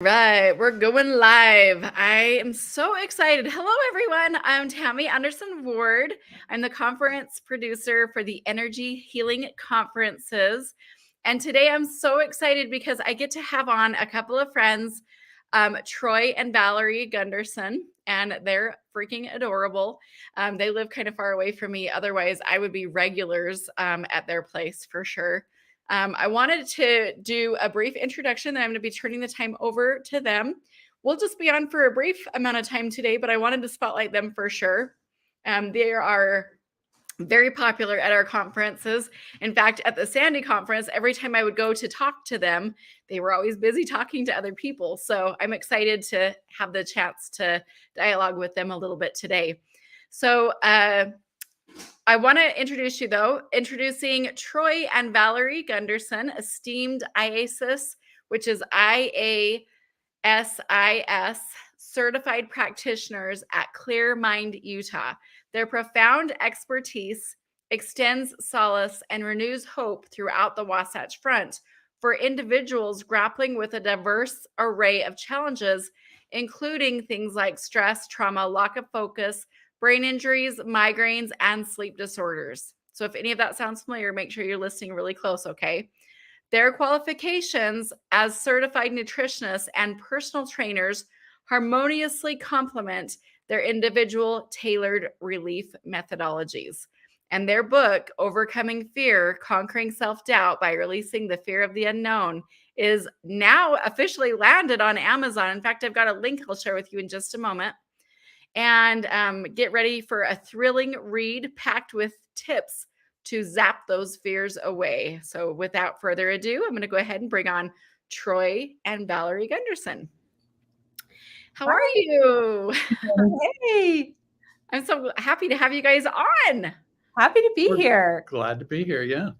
Right, we're going live. I am so excited. Hello, everyone. I'm Tammy Anderson Ward. I'm the conference producer for the Energy Healing Conferences. And today I'm so excited because I get to have on a couple of friends, Troy and Valerie Gundersen, and they're freaking adorable. They live kind of far away from me. Otherwise, I would be regulars at their place for sure. I wanted to do a brief introduction, then I'm going to be turning the time over to them. We'll just be on for a brief amount of time today, but I wanted to spotlight them for sure. They are very popular at our conferences. In fact, at the Sandy conference, every time I would go to talk to them, they were always busy talking to other people. So I'm excited to have the chance to dialogue with them a little bit today. So I want to introduce you, though, introducing Troy and Valerie Gundersen, esteemed IASIS, which is IASIS Certified Practitioners at Clear Mind, Utah. Their profound expertise extends solace and renews hope throughout the Wasatch Front for individuals grappling with a diverse array of challenges, including things like stress, trauma, lack of focus, brain injuries, migraines, and sleep disorders. So if any of that sounds familiar, make sure you're listening really close, okay? Their qualifications as certified nutritionists and personal trainers harmoniously complement their individual tailored relief methodologies. And their book, Overcoming Fear, Conquering Self-Doubt by Releasing the Fear of the Unknown, is now officially landed on Amazon. In fact, I've got a link I'll share with you in just a moment. And get ready for a thrilling read packed with tips to zap those fears away. So without further ado, I'm going to go ahead and bring on Troy and Valerie Gundersen. How are you? Hey, I'm so happy to have you guys on. happy to be We're here. Glad to be here. Yeah.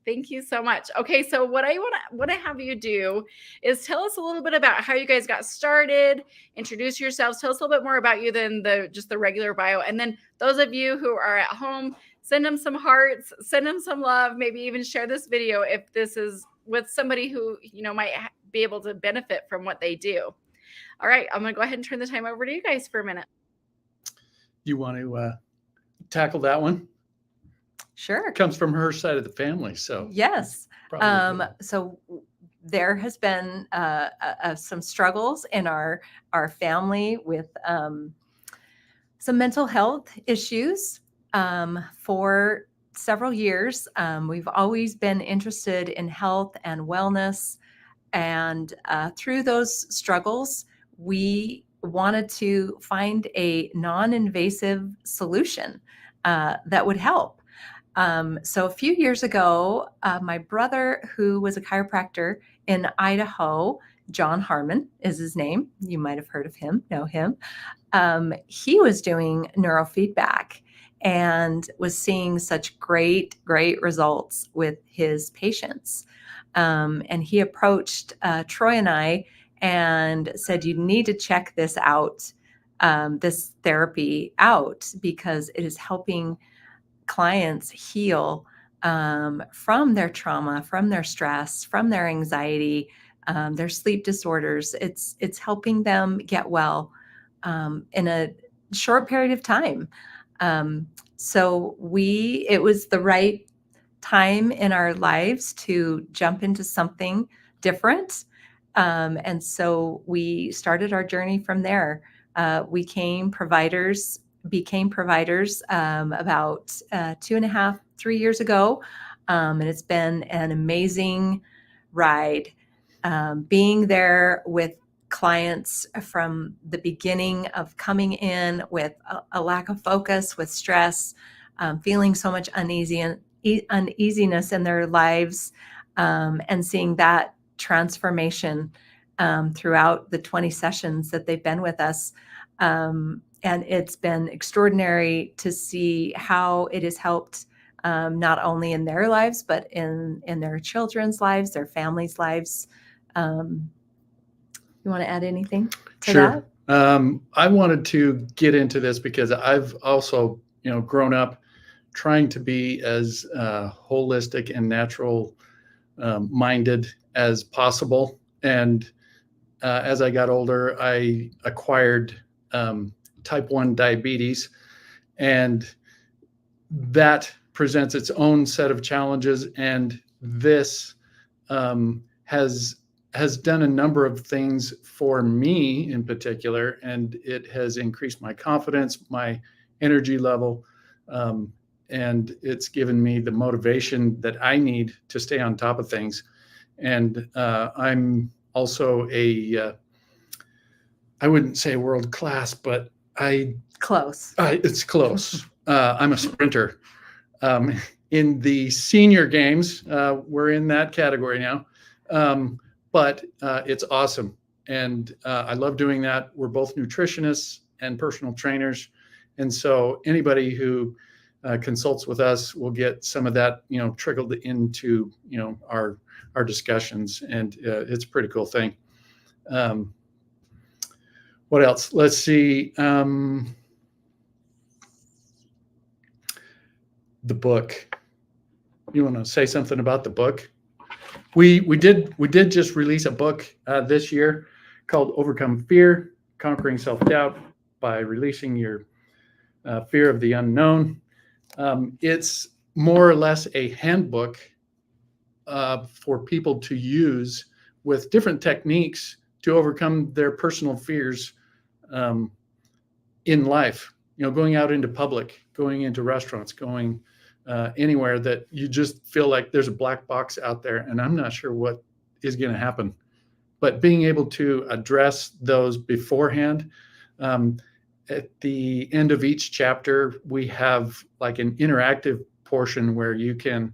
Thank you so much. Okay, so what I want to have you do is tell us a little bit about how you guys got started. Introduce yourselves. Tell us a little bit more about you than just the regular bio. And then those of you who are at home, send them some hearts, send them some love. Maybe even share this video if this is with somebody who might be able to benefit from what they do. All right, I'm gonna go ahead and turn the time over to you guys for a minute. You want to tackle that one? Sure. It comes from her side of the family. So Yes. probably. So there has been some struggles in our family with some mental health issues for several years. We've always been interested in health and wellness, and through those struggles, we wanted to find a non-invasive solution that would help. So a few years ago, my brother, who was a chiropractor in Idaho, John Harmon is his name. You might have heard of him, know him. He was doing neurofeedback and was seeing such great results with his patients. And he approached Troy and I and said, you need to check this out, this therapy out, because it is helping clients heal from their trauma, from their stress, from their anxiety, their sleep disorders. It's helping them get well in a short period of time. So it was the right time in our lives to jump into something different. And so we started our journey from there. We became providers about 2.5, 3 years ago. And it's been an amazing ride, being there with clients from the beginning of coming in with a lack of focus, with stress, feeling so much uneasiness in their lives, and seeing that transformation throughout the 20 sessions that they've been with us. And it's been extraordinary to see how it has helped not only in their lives, but in their children's lives, their families' lives. You want to add anything to Sure. that? I wanted to get into this because I've also, grown up trying to be as holistic and natural minded as possible. And as I got older, I acquired type 1 diabetes, and that presents its own set of challenges. And this has done a number of things for me in particular, and it has increased my confidence, my energy level, and it's given me the motivation that I need to stay on top of things. And I'm also I wouldn't say world class, but Close. it's close. I'm a sprinter. In the senior games, we're in that category now. But it's awesome. And I love doing that. We're both nutritionists and personal trainers. And so anybody who consults with us will get some of that, trickled into, our discussions. And it's a pretty cool thing. What else? Let's see. The book. You want to say something about the book? We did just release a book this year called Overcome Fear, Conquering Self-Doubt by Releasing Your Fear of the Unknown. It's more or less a handbook for people to use with different techniques to overcome their personal fears in life. Going out into public, going into restaurants, going anywhere that you just feel like there's a black box out there and I'm not sure what is going to happen. But being able to address those beforehand. At the end of each chapter, we have like an interactive portion where you can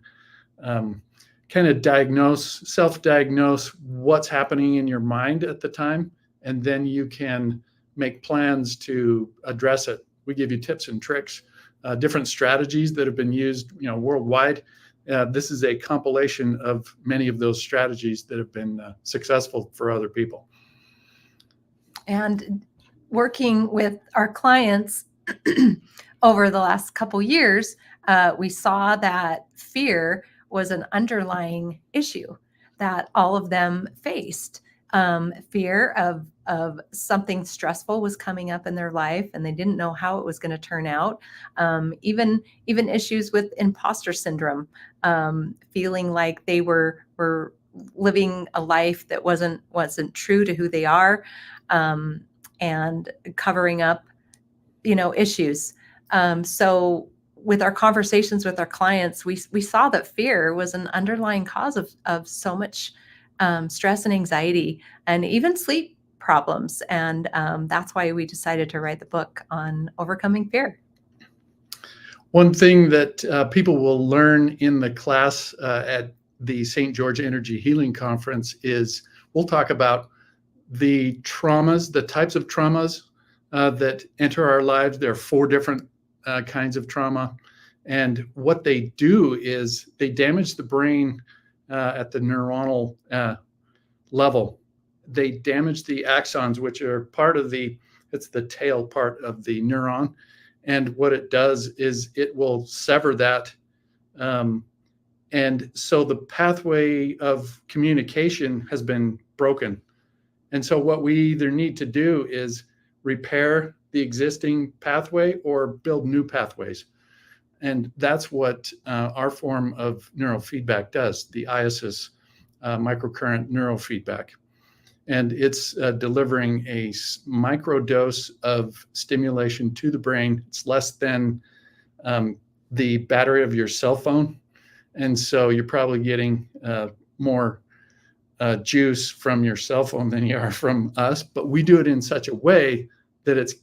kind of self-diagnose what's happening in your mind at the time, and then you can make plans to address it. We give you tips and tricks. Different strategies that have been used, worldwide. This is a compilation of many of those strategies that have been successful for other people. And working with our clients over the last couple years, we saw that fear was an underlying issue that all of them faced. Fear of something stressful was coming up in their life and they didn't know how it was going to turn out. Even issues with imposter syndrome, feeling like they were living a life that wasn't true to who they are, and covering up, issues. So with our conversations with our clients, we saw that fear was an underlying cause of so much stress and anxiety and even sleep problems. And that's why we decided to write the book on overcoming fear. One thing that people will learn in the class at the St. George Energy Healing Conference is we'll talk about the traumas, the types of traumas that enter our lives. There are 4 different kinds of trauma. And what they do is they damage the brain at the neuronal level. They damage the axons, which are it's the tail part of the neuron. And what it does is it will sever that. And so the pathway of communication has been broken. And so what we either need to do is repair the existing pathway or build new pathways. And that's what our form of neurofeedback does, the IASIS microcurrent neurofeedback. And it's delivering a micro dose of stimulation to the brain. It's less than the battery of your cell phone. And so you're probably getting more juice from your cell phone than you are from us. But we do it in such a way that it's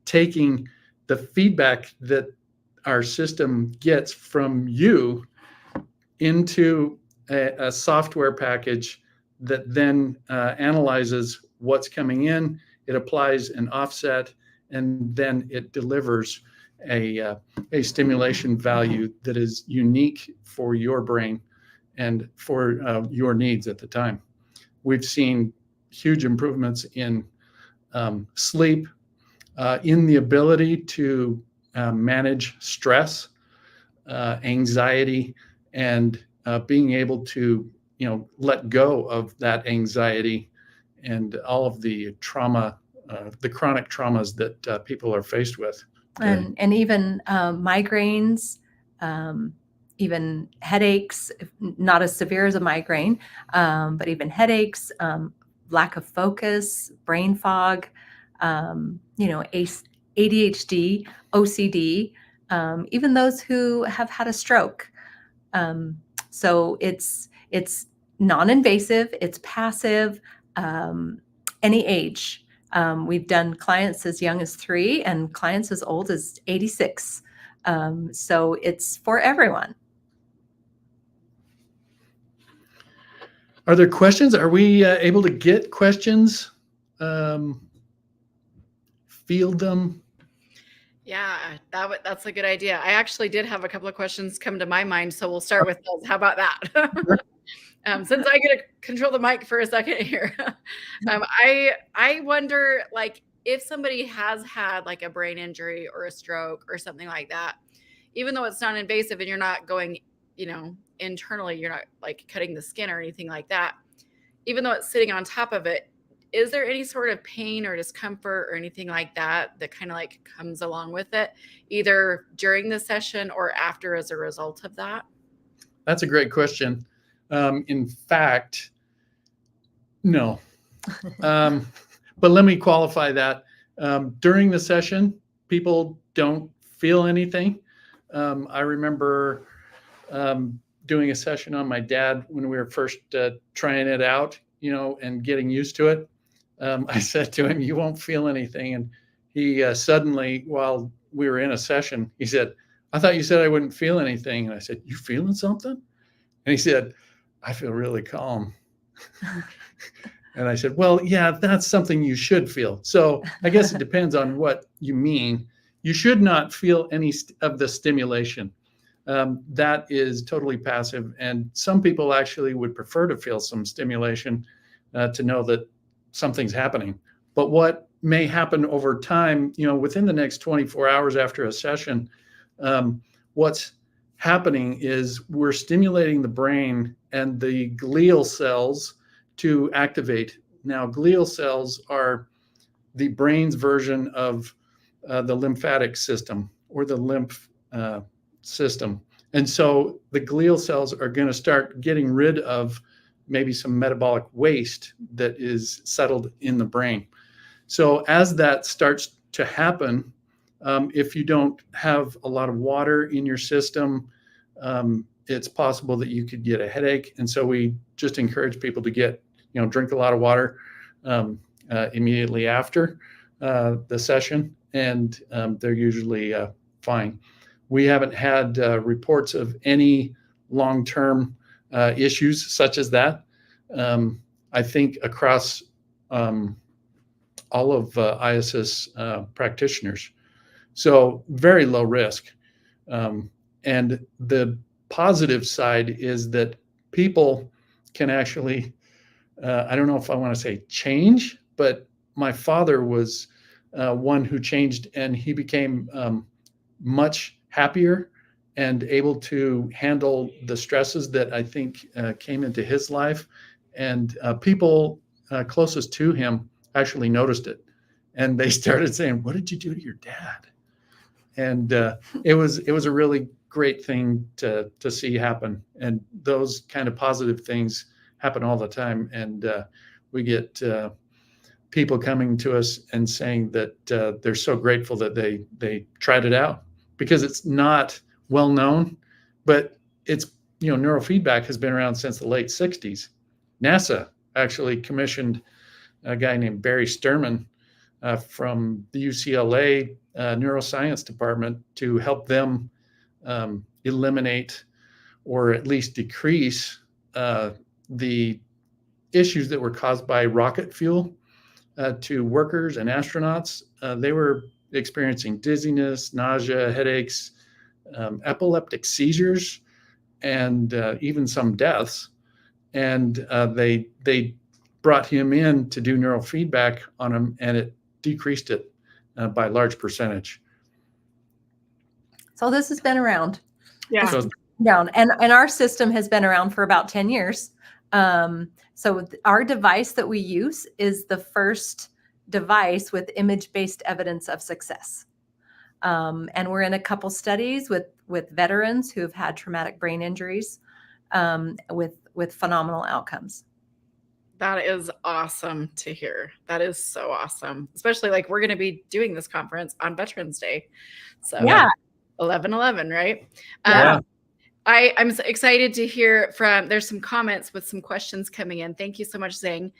taking the feedback that our system gets from you into a software package that then analyzes what's coming in. It applies an offset, and then it delivers a stimulation value that is unique for your brain and for your needs at the time. We've seen huge improvements in sleep, in the ability to manage stress, anxiety, and being able to let go of that anxiety and all of the trauma, the chronic traumas that people are faced with. And even migraines, even headaches, not as severe as a migraine, but even headaches, lack of focus, brain fog, ADHD, OCD, even those who have had a stroke. So it's non-invasive, it's passive, any age. We've done clients as young as 3 and clients as old as 86. So it's for everyone. Are there questions? Are we able to get questions? Field them? Yeah, that's a good idea. I actually did have a couple of questions come to my mind, so we'll start with those. How about that? Since I get to control the mic for a second here, I wonder, like, if somebody has had like a brain injury or a stroke or something like that, even though it's non-invasive and you're not going, internally, you're not like cutting the skin or anything like that, even though it's sitting on top of it, is there any sort of pain or discomfort or anything like that that kind of like comes along with it, either during the session or after as a result of that? That's a great question. In fact, no. But let me qualify that. During the session, people don't feel anything. I remember doing a session on my dad when we were first trying it out, and getting used to it. I said to him, "You won't feel anything." And he suddenly, while we were in a session, he said, "I thought you said I wouldn't feel anything." And I said, "You feeling something?" And he said, "I feel really calm." And I said, "Well, yeah, that's something you should feel." So I guess it depends on what you mean. You should not feel any of the stimulation. That is totally passive. And some people actually would prefer to feel some stimulation to know that something's happening. But what may happen over time, within the next 24 hours after a session, what's happening is we're stimulating the brain and the glial cells to activate. Now, glial cells are the brain's version of the lymphatic system or the lymph system. And so the glial cells are going to start getting rid of maybe some metabolic waste that is settled in the brain. So as that starts to happen, if you don't have a lot of water in your system, it's possible that you could get a headache. And so we just encourage people to drink a lot of water immediately after the session, and they're usually fine. We haven't had reports of any long-term issues such as that. I think across all of IASIS practitioners. So very low risk. And the positive side is that people can actually, I don't know if I want to say change, but my father was one who changed, and he became much happier and able to handle the stresses that I think came into his life. And people closest to him actually noticed it. And they started saying, "What did you do to your dad?" And it was a really great thing to see happen. And those kind of positive things happen all the time. And we get people coming to us and saying that they're so grateful that they tried it out, because it's not well known, but it's, neurofeedback has been around since the late 60s. NASA actually commissioned a guy named Barry Sturman from the UCLA neuroscience department to help them eliminate or at least decrease the issues that were caused by rocket fuel to workers and astronauts. They were experiencing dizziness, nausea, headaches, epileptic seizures, and even some deaths. And they brought him in to do neurofeedback on him, and it decreased it by a large percentage. So this has been around. Yeah. So, Down. And our system has been around for about 10 years. So our device that we use is the first device with image-based evidence of success. And we're in a couple studies with veterans who have had traumatic brain injuries with phenomenal outcomes. That is awesome to hear. That is so awesome. Especially like we're going to be doing this conference on Veterans Day. So Yeah. 11/11, right? Yeah. I'm so excited to hear from, there's some comments with some questions coming in. Thank you so much, Zhang.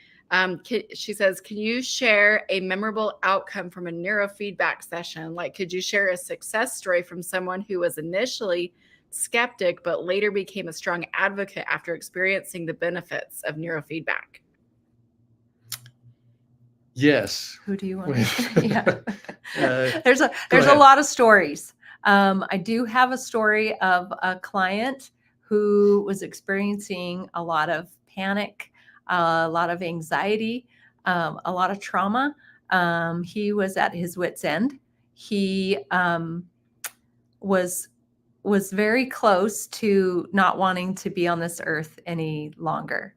She says, can you share a memorable outcome from a neurofeedback session? Like, could you share a success story from someone who was initially skeptic, but later became a strong advocate after experiencing the benefits of neurofeedback? Yes. Who do you want to? Yeah. There's a ahead. lot of stories. I do have a story of a client who was experiencing a lot of panic, a lot of anxiety, a lot of trauma. He was at his wit's end. He was very close to not wanting to be on this earth any longer.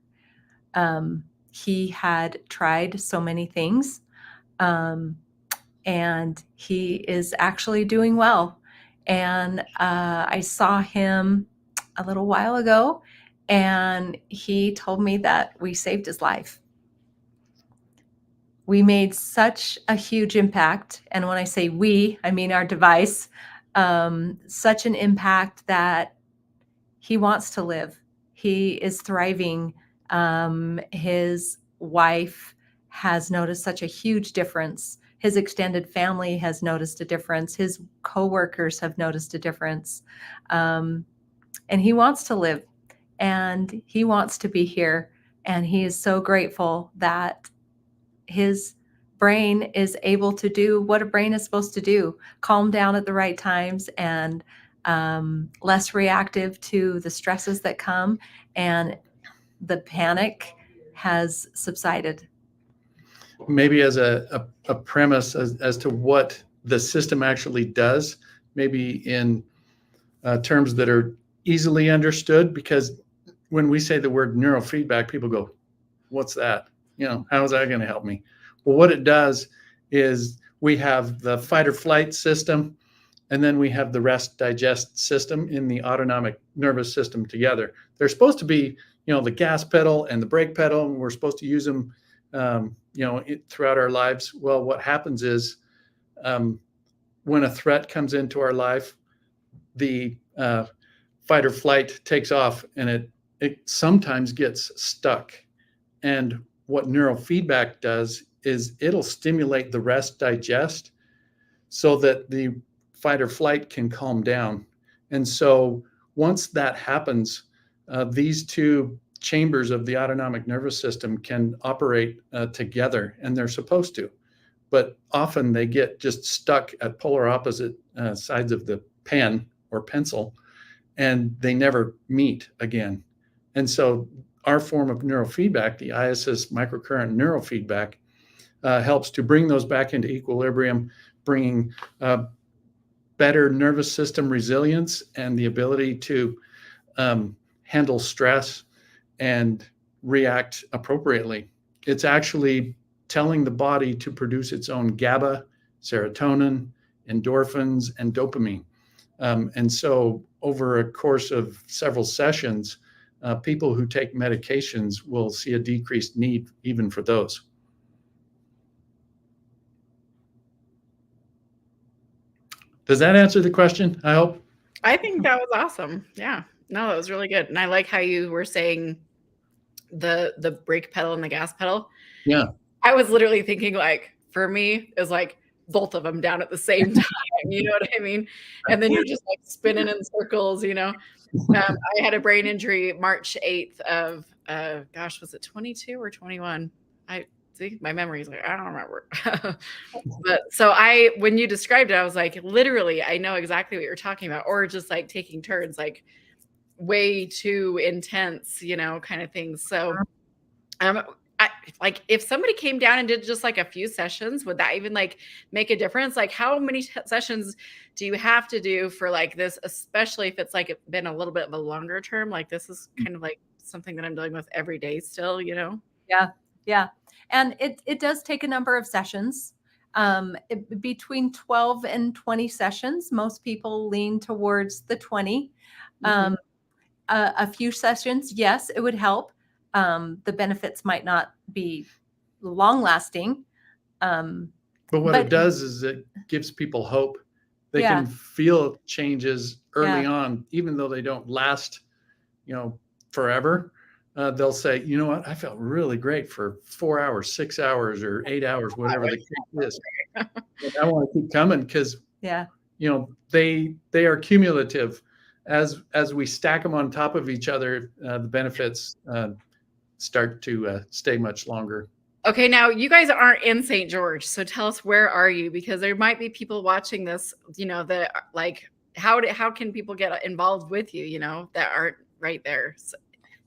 He had tried so many things, and he is actually doing well. And I saw him a little while ago, and he told me that we saved his life. We made such a huge impact. And when I say we, I mean our device, such an impact that he wants to live. He is thriving. His wife has noticed such a huge difference. His extended family has noticed a difference. His coworkers have noticed a difference. And he wants to live, and he wants to be here. And he is so grateful that his brain is able to do what a brain is supposed to do, calm down at the right times, and less reactive to the stresses that come, and the panic has subsided. Maybe as a premise as to what the system actually does, maybe in terms that are easily understood, because when we say the word neurofeedback, people go, what's that? How is that going to help me? Well, what it does is we have the fight or flight system, and then we have the rest digest system in the autonomic nervous system together. They're supposed to be, the gas pedal and the brake pedal, and we're supposed to use them, throughout our lives. Well, what happens is when a threat comes into our life, the fight or flight takes off, and it sometimes gets stuck. And what neurofeedback does is it'll stimulate the rest digest so that the fight or flight can calm down. And so once that happens, these two chambers of the autonomic nervous system can operate together, and they're supposed to. But often they get just stuck at polar opposite sides of the pen or pencil, and they never meet again. And so our form of neurofeedback, the IASIS microcurrent neurofeedback, helps to bring those back into equilibrium, bringing better nervous system resilience and the ability to handle stress and react appropriately. It's actually telling the body to produce its own GABA, serotonin, endorphins, and dopamine. And so over a course of several sessions, people who take medications will see a decreased need even for those. Does that answer the question? I hope. I think that was awesome. Yeah. No, that was really good. And I like how you were saying the brake pedal and the gas pedal. Yeah. I was literally thinking, like, for me, it was like both of them down at the same time. You know what I mean? And then you're just like spinning in circles, I had a brain injury March 8th of, was it 22 or 21? I see my memory is like, I don't remember. But so when you described it, I was like, literally, I know exactly what you're talking about, or just like taking turns, like way too intense, kind of things. So, like if somebody came down and did just like a few sessions, would that even like make a difference? Like how many sessions do you have to do for like this, especially if it's like been a little bit of a longer term? Like this is kind of like something that I'm dealing with every day still, you know? Yeah. Yeah. And it does take a number of sessions. Between 12 and 20 sessions, most people lean towards the 20. Mhm. A few sessions, yes, it would help. The benefits might not be long lasting. But what it But does is it gives people hope. They yeah, can feel changes early yeah, on, even though they don't last, forever. They'll say, you know what, I felt really great for 4 hours, 6 hours, or 8 hours, whatever the case is. And I want to keep coming because yeah. they are cumulative. As we stack them on top of each other, the benefits start to stay much longer. Okay, now you guys aren't in St. George, so tell us, where are you? Because there might be people watching this, that like, how can people get involved with you, that aren't right there? So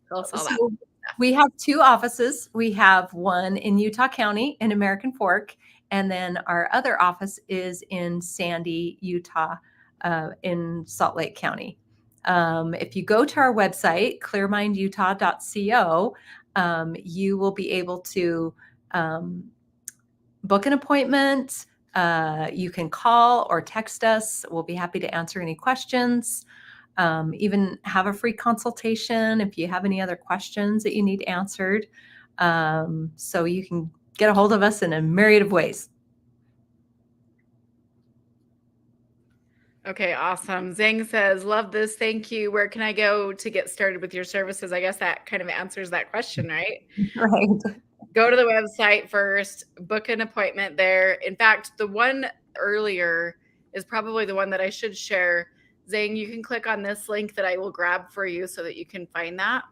tell us all that. So we have 2 offices. We have one in Utah County in American Fork, and then our other office is in Sandy, Utah, in Salt Lake County. If you go to our website, clearmindutah.co, you will be able to book an appointment. You can call or text us. We'll be happy to answer any questions. Even have a free consultation if you have any other questions that you need answered. So you can get a hold of us in a myriad of ways. Okay, awesome. Zhang says, love this. Thank you. Where can I go to get started with your services? I guess that kind of answers that question, right? Right. Go to the website first, book an appointment there. In fact, the one earlier is probably the one that I should share. Zhang, you can click on this link that I will grab for you so that you can find that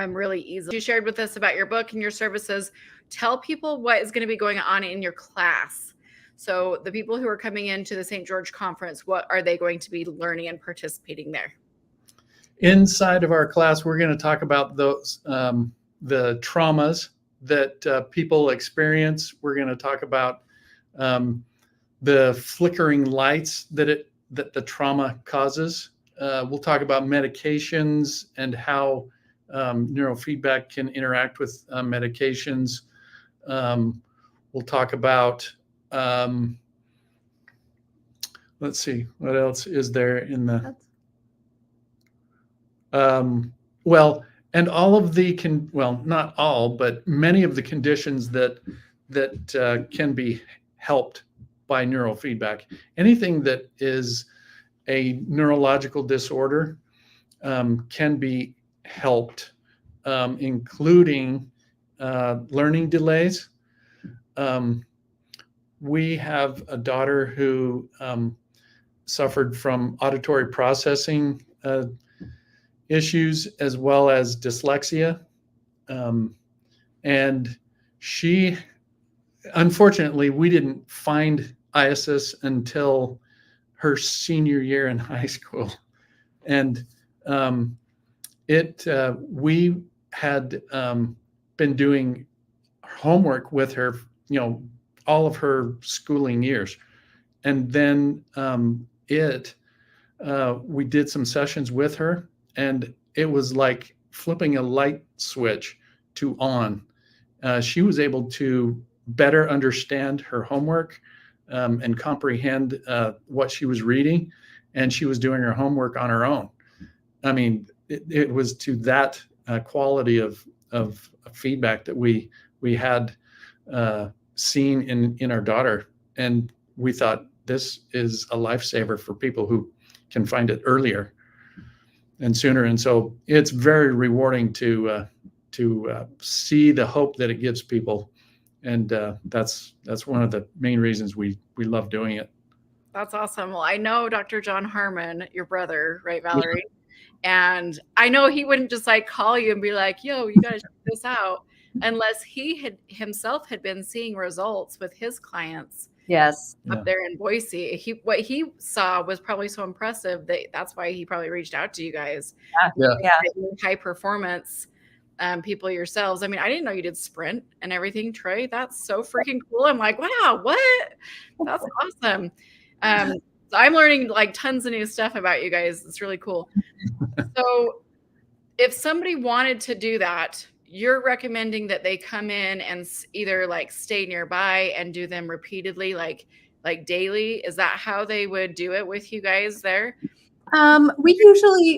really easily. You shared with us about your book and your services. Tell people what is going to be going on in your class. So the people who are coming into the St. George conference, what are they going to be learning and participating there? Inside of our class, we're going to talk about those the traumas that people experience. We're going to talk about the flickering lights that the trauma causes. We'll talk about medications and how neurofeedback can interact with medications. We'll talk about, let's see, what else is there in the, and all of the, not all, but many of the conditions that can be helped by neurofeedback. Anything that is a neurological disorder can be helped, including learning delays. We have a daughter who suffered from auditory processing issues as well as dyslexia. And she, unfortunately, we didn't find IASIS until her senior year in high school. And we had been doing homework with her, all of her schooling years. And then we did some sessions with her, and it was like flipping a light switch to on. She was able to better understand her homework and comprehend what she was reading, and she was doing her homework on her own. I mean, it was to that quality of feedback that we had seen in our daughter, and we thought this is a lifesaver for people who can find it earlier and sooner. And so it's very rewarding to see the hope that it gives people. And that's one of the main reasons we love doing it. That's awesome. Well, I know Dr. John Harmon, your brother, right, Valerie? Yeah. And I know he wouldn't just like call you and be like, yo, you got to check this out, unless he himself had been seeing results with his clients. Yes. Up there in Boise. What he saw was probably so impressive that's why he probably reached out to you guys. Yeah. High performance people yourselves. I mean, I didn't know you did sprint and everything, Troy. That's so freaking cool. I'm like, wow, what? That's awesome. So I'm learning like tons of new stuff about you guys. It's really cool. So if somebody wanted to do that, you're recommending that they come in and either like stay nearby and do them repeatedly, like daily. Is that how they would do it with you guys there? We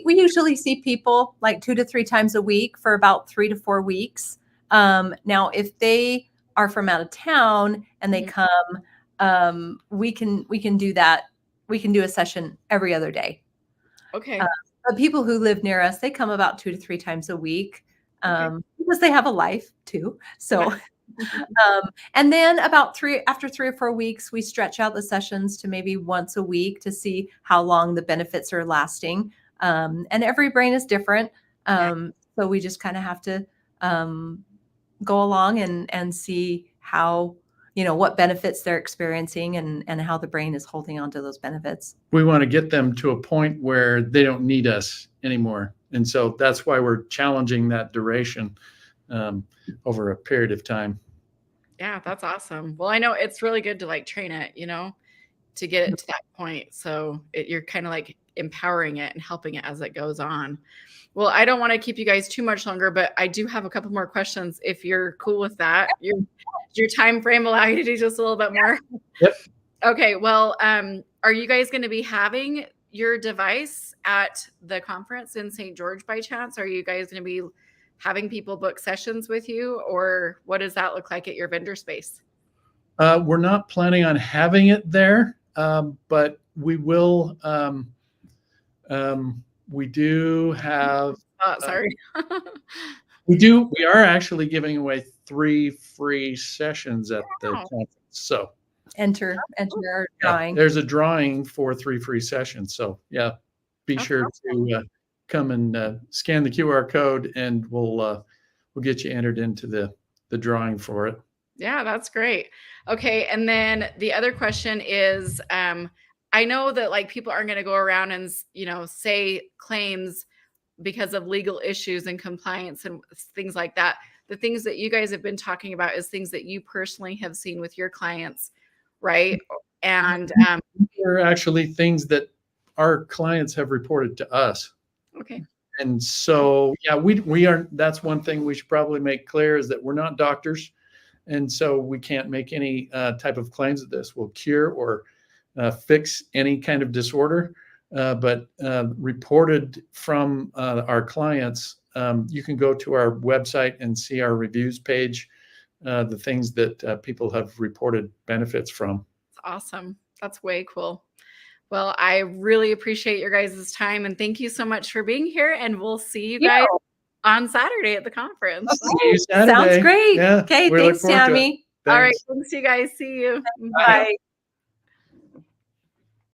usually see people like 2 to 3 times a week for about 3 to 4 weeks. Now, if they are from out of town and they come, we can do that. We can do a session every other day. Okay. But people who live near us, they come about 2 to 3 times a week because they have a life too. So, and then after 3 or 4 weeks, we stretch out the sessions to maybe once a week to see how long the benefits are lasting. And every brain is different. So we just kind of have to go along and see how, what benefits they're experiencing and how the brain is holding on to those benefits. We want to get them to a point where they don't need us anymore. And so that's why we're challenging that duration over a period of time. Yeah, that's awesome. Well, I know it's really good to like train it, to get it to that point. So you're kind of like empowering it and helping it as it goes on. Well, I don't want to keep you guys too much longer, but I do have a couple more questions if you're cool with that. Your time frame allow you to do just a little bit more? Yep. Okay. Well, are you guys going to be having your device at the conference in St. George by chance? Are you guys going to be having people book sessions with you, or what does that look like at your vendor space? We're not planning on having it there, but we will. We do have. Sorry. We are actually giving away 3 free sessions at the conference. So enter our drawing. There's a drawing for 3 free sessions. So be sure to come and scan the QR code, and we'll get you entered into the drawing for it. Yeah, that's great. Okay, and then the other question is, I know that like people aren't going to go around and say claims because of legal issues and compliance and things like that. The things that you guys have been talking about is things that you personally have seen with your clients, right? And they're actually things that our clients have reported to us. Okay. And so, we aren't. That's one thing we should probably make clear is that we're not doctors, and so we can't make any type of claims that this will cure or fix any kind of disorder. But reported from our clients, you can go to our website and see our reviews page, the things that people have reported benefits from. That's awesome. That's way cool. Well, I really appreciate your guys' time, and thank you so much for being here, and we'll see you guys on Saturday at the conference. See you Saturday. Sounds great. Yeah, okay, thanks, Tammy. All right, thanks you guys. See you. Bye.